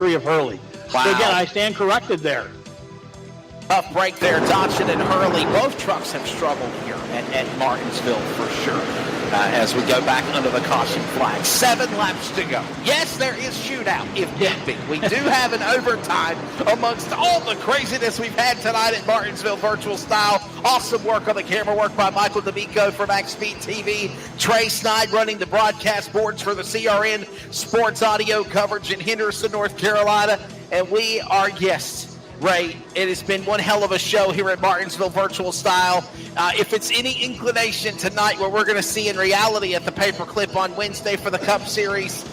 of Hurley. Wow. So again, I stand corrected there. Tough break there. Dodson and Hurley, both trucks have struggled here at Martinsville for sure as we go back under the caution flag. 7 laps to go. Yes, there is shootout if need be. We do have an overtime amongst all the craziness we've had tonight at Martinsville Virtual Style. Awesome work on the camera work by Michael D'Amico from Max Speed TV. Trey Snide running the broadcast boards for the CRN Sports Audio coverage in Henderson, North Carolina. And we are, yes, Ray, it has been one hell of a show here at Martinsville Virtual Style. If it's any inclination tonight what we're going to see in reality at the Paperclip on Wednesday for the Cup Series,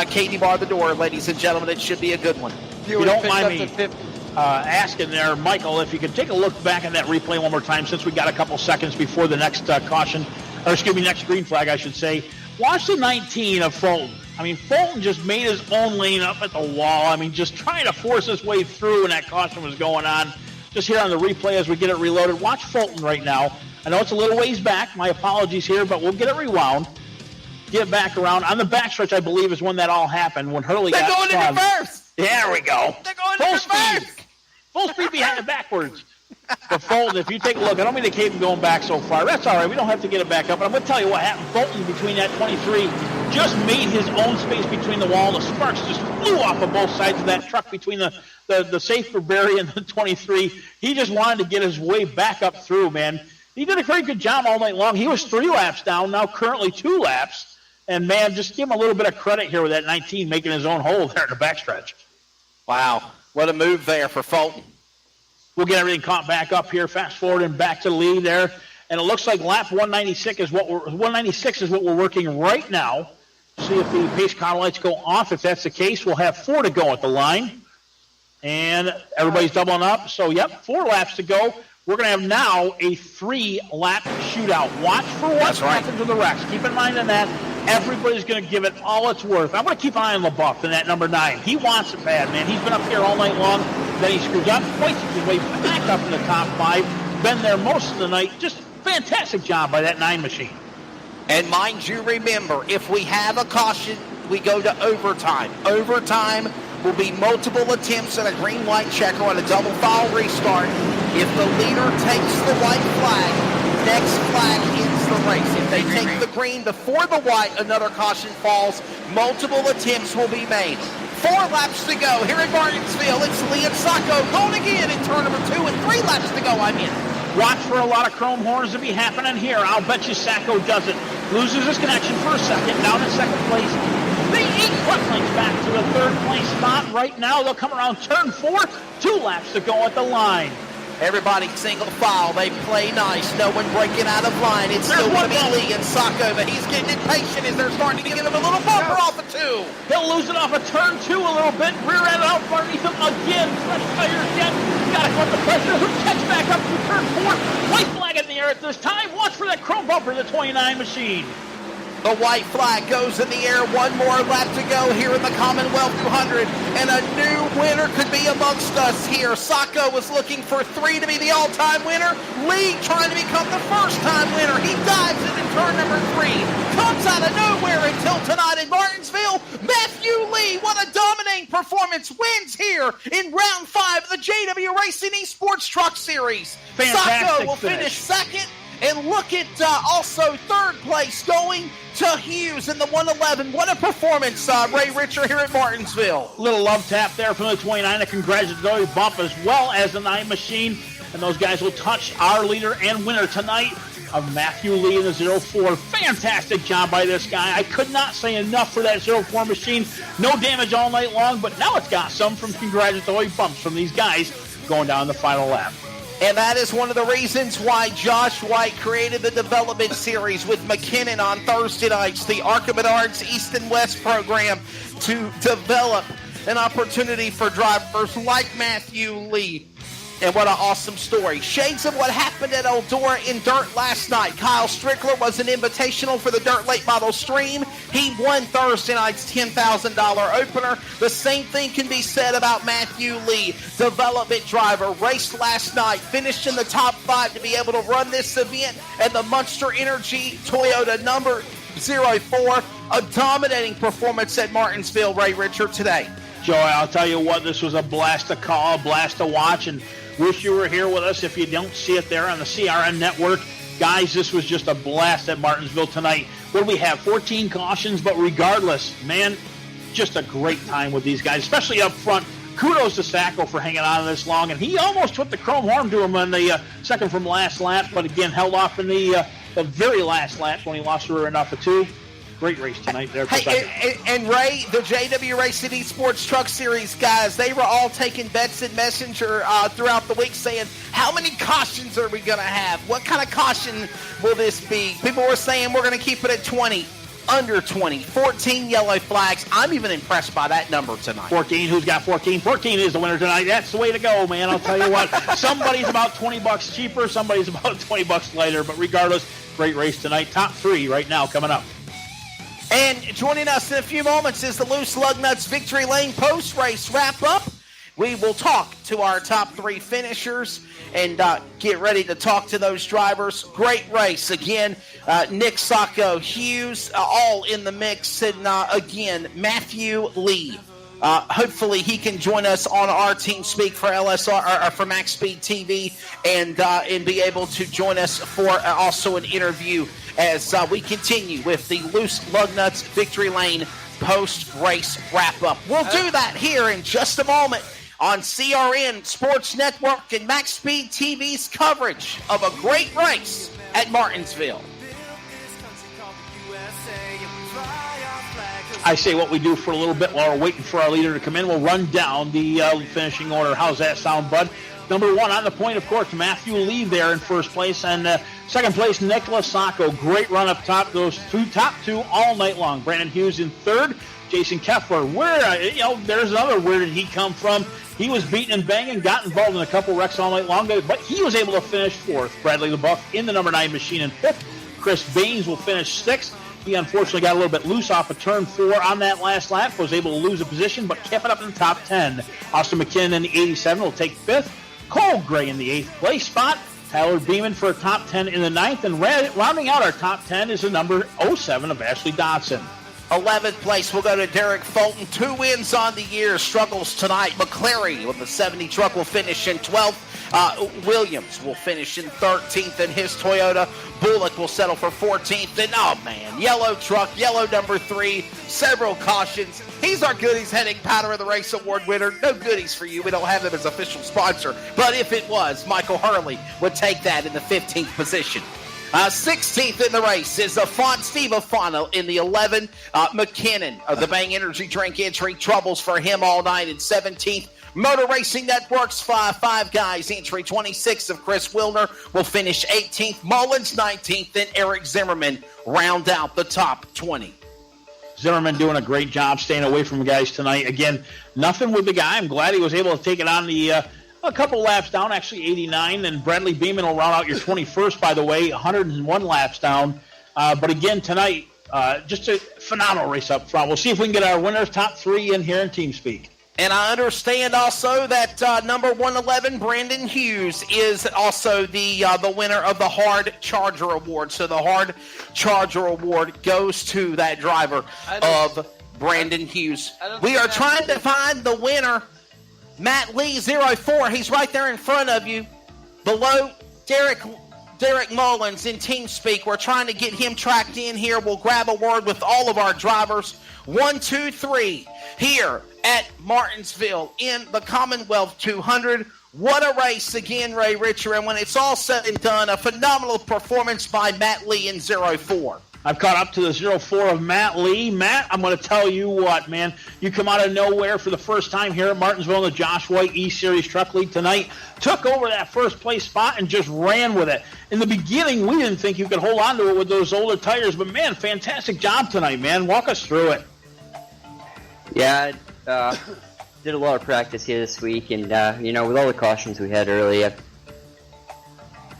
Katie, bar the door, ladies and gentlemen. It should be a good one. If you don't mind me asking there, Michael, if you could take a look back at that replay one more time since we got a couple seconds before the next next green flag, I should say. Watch the 19 of Fulton. I mean, Fulton just made his own lane up at the wall. I mean, just trying to force his way through when that caution was going on. Just here on the replay as we get it reloaded. Watch Fulton right now. I know it's a little ways back. My apologies here, but we'll get it rewound. Get back around. On the backstretch, I believe, is when that all happened, when Hurley They're got going in reverse. There we go. They're going Full in speed. reverse. Full speed behind it backwards. But Fulton, if you take a look, I don't mean to keep him going back so far. That's all right. We don't have to get it back up. But I'm going to tell you what happened. Fulton, between that 23, just made his own space between the wall. The sparks just flew off of both sides of that truck between the safer Barry and the 23. He just wanted to get his way back up through, man. He did a very good job all night long. He was 3 laps down, now currently 2 laps. And, man, just give him a little bit of credit here with that 19 making his own hole there in the backstretch. Wow, what a move there for Fulton. We'll get everything caught back up here, fast forward and back to the lead there. And it looks like lap 196 is what we're working right now. See if the pace car lights go off. If that's the case, we'll have 4 to go at the line. And everybody's doubling up. So, yep, 4 laps to go. We're going to have now a 3-lap shootout. Watch for what happens with the wrecks. Keep in mind on that. Everybody's going to give it all it's worth. I'm going to keep an eye on LaBeouf in that number 9. He wants it bad, man. He's been up here all night long. Then he screws up, fights his way back up in the top 5. Been there most of the night. Just fantastic job by that 9 machine. And mind you, remember, if we have a caution, we go to overtime. Overtime will be multiple attempts at a green-white checker on a double foul restart. If the leader takes the white flag, next flag ends the race. If they take the green before the white, another caution falls. Multiple attempts will be made. 4 laps to go here at Martinsville. It's Lee and Sacco going again in turn number 2 and 3 laps to go. I'm in. Watch for a lot of chrome horns to be happening here. I'll bet you Sacco does it. Loses his connection for a second. Down in second place. They 8 front links back to the 3rd place spot. Right now they'll come around turn 4. 2 laps to go at the line. Everybody single file. They play nice. No one breaking out of line. It's still going to be Lee and Sacco, but he's getting impatient as they're starting to give him a little bumper off of 2. He'll lose it off of turn 2 a little bit. Rear end out underneath him again. Fresh tires again. Got to cut the pressure. Who catch back up to turn 4. White flag in the air at this time. Watch for that chrome bumper, the 29 machine. The white flag goes in the air. 1 more lap to go here in the Commonwealth 200. And a new winner could be amongst us here. Sacco was looking for 3 to be the all-time winner. Lee trying to become the first-time winner. He dives into turn number 3. Comes out of nowhere until tonight in Martinsville. Matthew Lee, what a dominating performance. Wins here in round 5 of the JW Racing eSports Truck Series. Sacco will finish second. And look at also 3rd place going to Hughes in the 111. What a performance, Ray Richer here at Martinsville. Little love tap there from the 29. A congratulatory bump as well as the 9 machine. And those guys will touch our leader and winner tonight of Matthew Lee in the 04. Fantastic job by this guy. I could not say enough for that 04 machine. No damage all night long, but now it's got some from congratulatory bumps from these guys going down the final lap. And that is one of the reasons why Josh White created the development series with McKinnon on Thursday nights, the Archimedes East and West program, to develop an opportunity for drivers like Matthew Lee. And what an awesome story. Shades of what happened at Eldora in dirt last night. Kyle Strickler was an invitational for the Dirt Late Model Stream. He won Thursday night's $10,000 opener. The same thing can be said about Matthew Lee, development driver. Raced last night, finished in the top 5 to be able to run this event. And the Monster Energy Toyota number 04, a dominating performance at Martinsville, Ray Richard, today. Joey, I'll tell you what, this was a blast to call, a blast to watch, and wish you were here with us if you don't see it there on the CRN network. Guys, this was just a blast at Martinsville tonight. What do we have? 14 cautions, but regardless, man, just a great time with these guys, especially up front. Kudos to Sacco for hanging on this long, and he almost put the chrome horn to him on the second from last lap, but again, held off in the very last lap when he lost her enough of 2. Great race tonight there. And Ray, the JW Racing eSports Truck Series guys, they were all taking bets in Messenger throughout the week saying, how many cautions are we going to have? What kind of caution will this be? People were saying we're going to keep it at 20. Under 20, 14 yellow flags. I'm even impressed by that number tonight. 14, who's got 14? 14 is the winner tonight. That's the way to go, man. I'll tell you what. Somebody's about $20 cheaper, somebody's about $20 lighter, but regardless, great race tonight. Top 3 right now coming up. And joining us in a few moments is the Loose Lug Nuts Victory Lane post-race wrap-up. We will talk to our top 3 finishers and get ready to talk to those drivers. Great race. Again, Nick Sacco, Hughes, all in the mix. And again, Matthew Lee. Hopefully he can join us on our team speak for LSR or for Max Speed TV and be able to join us for also an interview as we continue with the Loose Lug Nuts Victory Lane post-race wrap-up. We'll do that here in just a moment on CRN Sports Network and Max Speed TV's coverage of a great race at Martinsville. I say what we do for a little bit while we're waiting for our leader to come in. We'll run down the finishing order. How's that sound, bud? Number 1 on the point, of course, Matthew Lee there in first place. And second place, Nicholas Sacco. Great run up top. Those top two all night long. Brandon Hughes in third. Jason Keffler. There's another where did he come from? He was beating and banging, got involved in a couple wrecks all night long, but he was able to finish 4th. Bradley LeBuff in the number 9 machine in 5th. Chris Baines will finish 6th. He unfortunately got a little bit loose off of turn 4 on that last lap, was able to lose a position, but kept it up in the top 10. Austin McKinnon in the 87 will take 5th. Cole Gray in the 8th place spot. Tyler Beeman for a top 10 in the 9th. And rounding out our top 10 is the number 07 of Ashley Dodson. 11th place, we'll go to Derek Fulton. 2 wins on the year, struggles tonight. McClary with the 70 truck will finish in 12th. Williams will finish in 13th in his Toyota. Bullock will settle for 14th. And, yellow truck, yellow number 3, several cautions. He's our Goodies Heading Powder of the Race Award winner. No goodies for you. We don't have him as official sponsor. But if it was, Michael Hurley would take that in the 15th position. 16th in the race is Steve Afano in the 11. McKinnon of the Bang Energy Drink entry. Troubles for him all night in 17th. Motor Racing Network's five guys entry. 26 of Chris Wilner will finish 18th. Mullins 19th. And Eric Zimmerman round out the top 20. Zimmerman doing a great job staying away from the guys tonight. Again, nothing with the guy. I'm glad he was able to take it on the a couple laps down, actually 89, and Bradley Beeman will round out your 21st, by the way, 101 laps down. But again, tonight, just a phenomenal race up front. We'll see if we can get our winners, top 3 in here in TeamSpeak. And I understand also that number 111, Brandon Hughes, is also the winner of the Hard Charger Award. So the Hard Charger Award goes to that driver of Brandon Hughes. We are trying to find the winner. Matt Lee, 04. He's right there in front of you. Below Derek Mullins in TeamSpeak. We're trying to get him tracked in here. We'll grab a word with all of our drivers. 1, 2, 3 here at Martinsville in the Commonwealth 200. What a race again, Ray Richer. And when it's all said and done, a phenomenal performance by Matt Lee in 04. I've caught up to the 04 of Matt Lee. Matt, I'm going to tell you what, man. You come out of nowhere for the first time here at Martinsville in the Josh White E-Series Truck League tonight. Took over that first place spot and just ran with it. In the beginning, we didn't think you could hold on to it with those older tires. But, man, fantastic job tonight, man. Walk us through it. Yeah, I did a lot of practice here this week. And, with all the cautions we had earlier,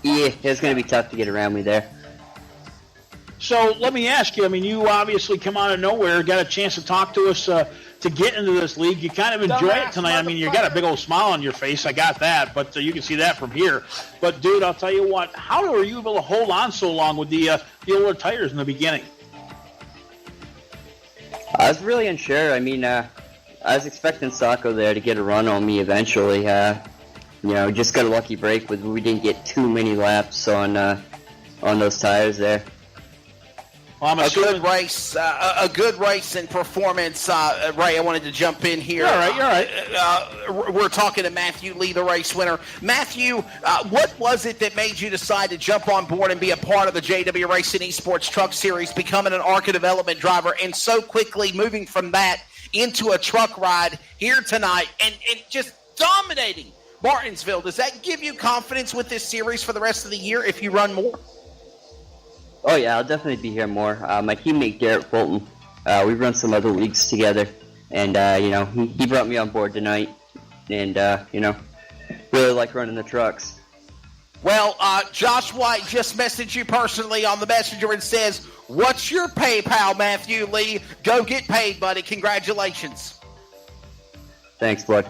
it was going to be tough to get around me there. So let me ask you, you obviously come out of nowhere, got a chance to talk to us to get into this league. You kind of enjoy it tonight. You got a big old smile on your face. I got that, but you can see that from here. But, dude, I'll tell you what, how were you able to hold on so long with the older tires in the beginning? I was really unsure. I I was expecting Sacco there to get a run on me eventually. Just got a lucky break with we didn't get too many laps on those tires there. Well, A good race and performance. Ray, I wanted to jump in here. You're all right. We're talking to Matthew Lee, the race winner. Matthew, what was it that made you decide to jump on board and be a part of the JW Racing eSports Truck Series, becoming an ARCA development driver, and so quickly moving from that into a truck ride here tonight and just dominating Martinsville? Does that give you confidence with this series for the rest of the year if you run more? Oh yeah, I'll definitely be here more. My teammate Garrett Fulton, we run some other leagues together, and he brought me on board tonight, and really like running the trucks. Well, Josh White just messaged you personally on the messenger and says, "What's your PayPal, Matthew Lee? Go get paid, buddy. Congratulations." Thanks, bud.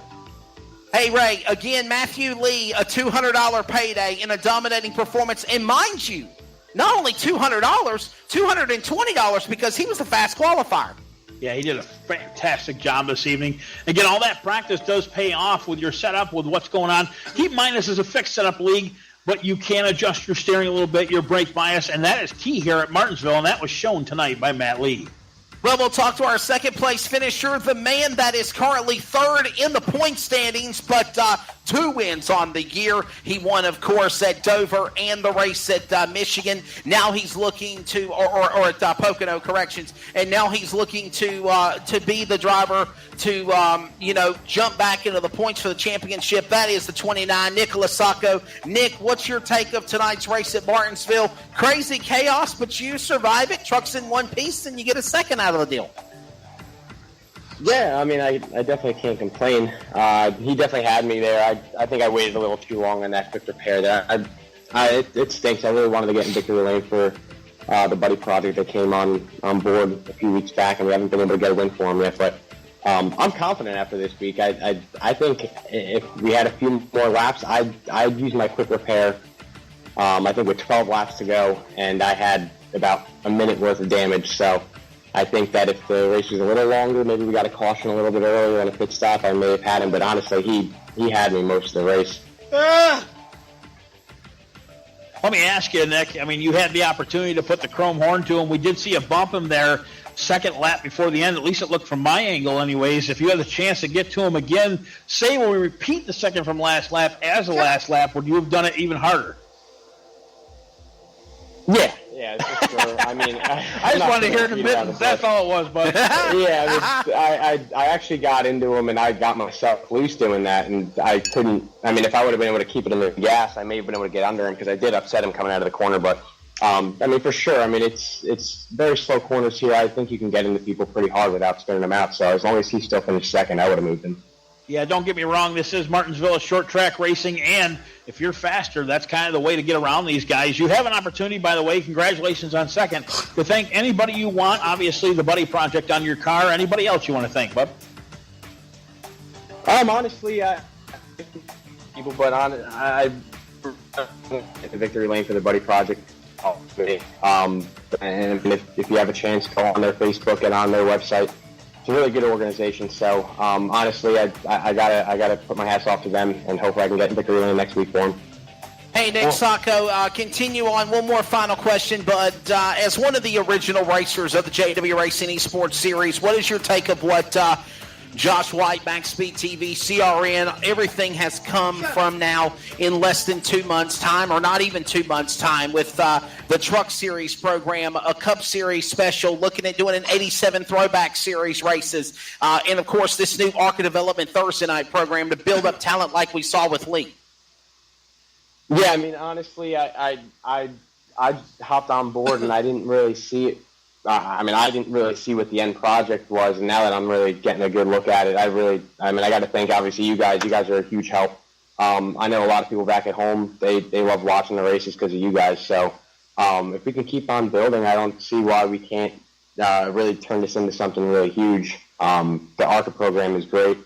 Hey, Ray, again, Matthew Lee, a $200 payday in a dominating performance, and mind you, not only $200, $220 because he was a fast qualifier. Yeah, he did a fantastic job this evening. Again, all that practice does pay off with your setup, with what's going on. Keep in mind this is a fixed setup league, but you can adjust your steering a little bit, your brake bias, and that is key here at Martinsville, and that was shown tonight by Matt Lee. Well, we'll talk to our second-place finisher, the man that is currently third in the point standings, but 2 wins on the year. He won, of course, at Dover and the race at Michigan. Now he's looking to, or at Pocono, corrections, and now he's looking to be the driver to, jump back into the points for the championship. That is the 29, Nicholas Sacco. Nick, what's your take of tonight's race at Martinsville? Crazy chaos, but you survive it. Truck's in one piece, and you get a second out of the deal. Yeah, I mean, I definitely can't complain. He definitely had me there. I think I waited a little too long on that quick repair there. It stinks. I really wanted to get in victory lane for the Buddy Project that came on board a few weeks back, and we haven't been able to get a win for him yet. But I'm confident after this week. I think if we had a few more laps, I'd use my quick repair. I think with 12 laps to go, and I had about a minute worth of damage. So I think that if the race was a little longer, maybe we got a caution a little bit earlier and a pit stop, I may have had him. But honestly, he had me most of the race. Let me ask you, Nick. I mean, you had the opportunity to put the chrome horn to him. We did see a bump him there second lap before the end. At least it looked from my angle anyways. If you had the chance to get to him again, say when we repeat the second from last lap as the last lap, would you have done it even harder? Yeah, for sure. I mean, I just wanted to hear the mittens. That's all it was, bud. Yeah, I actually got into him, and I got myself loose doing that, and I couldn't. I mean, if I would have been able to keep it in the gas, I may have been able to get under him because I did upset him coming out of the corner. But I mean, for sure. I mean, it's very slow corners here. I think you can get into people pretty hard without spinning them out. So as long as he still finished second, I would have moved him. Yeah, don't get me wrong. This is Martinsville short track racing, and if you're faster, that's kind of the way to get around these guys. You have an opportunity, by the way, congratulations on second, to thank anybody you want. Obviously, the Buddy Project on your car. Anybody else you want to thank, bud? Honestly, people, but I at the victory lane for the Buddy Project. And if you have a chance, go on their Facebook and on their website. It's a really good organization. So honestly, I gotta put my hats off to them, and hopefully I can get in victory lane next week for them. Hey, Nick Sacco, continue on. One more final question, but as one of the original racers of the JW Racing eSports Series, what is your take of what Josh White, Max Speed TV, CRN, everything has come from now in less than 2 months' time, or not even 2 months' time, with the Truck Series program, a Cup Series special, looking at doing an 87 Throwback Series races, and, of course, this new ARCA Development Thursday night program to build up talent like we saw with Lee. Yeah, I mean, honestly, I hopped on board, and I didn't really see it. I didn't really see what the end project was, and now that I'm really getting a good look at it, I got to thank, obviously, you guys. You guys are a huge help. I know a lot of people back at home, they love watching the races because of you guys. So if we can keep on building, I don't see why we can't really turn this into something really huge. The ARCA program is great,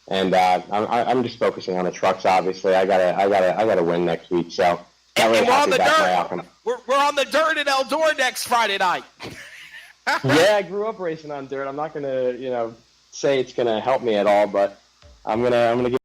and I'm just focusing on the trucks, obviously. I gotta win next week, so and we're on the dirt. We're on the dirt at Eldora next Friday night. Yeah, I grew up racing on dirt. I'm not gonna, say it's going to help me at all, but I'm gonna give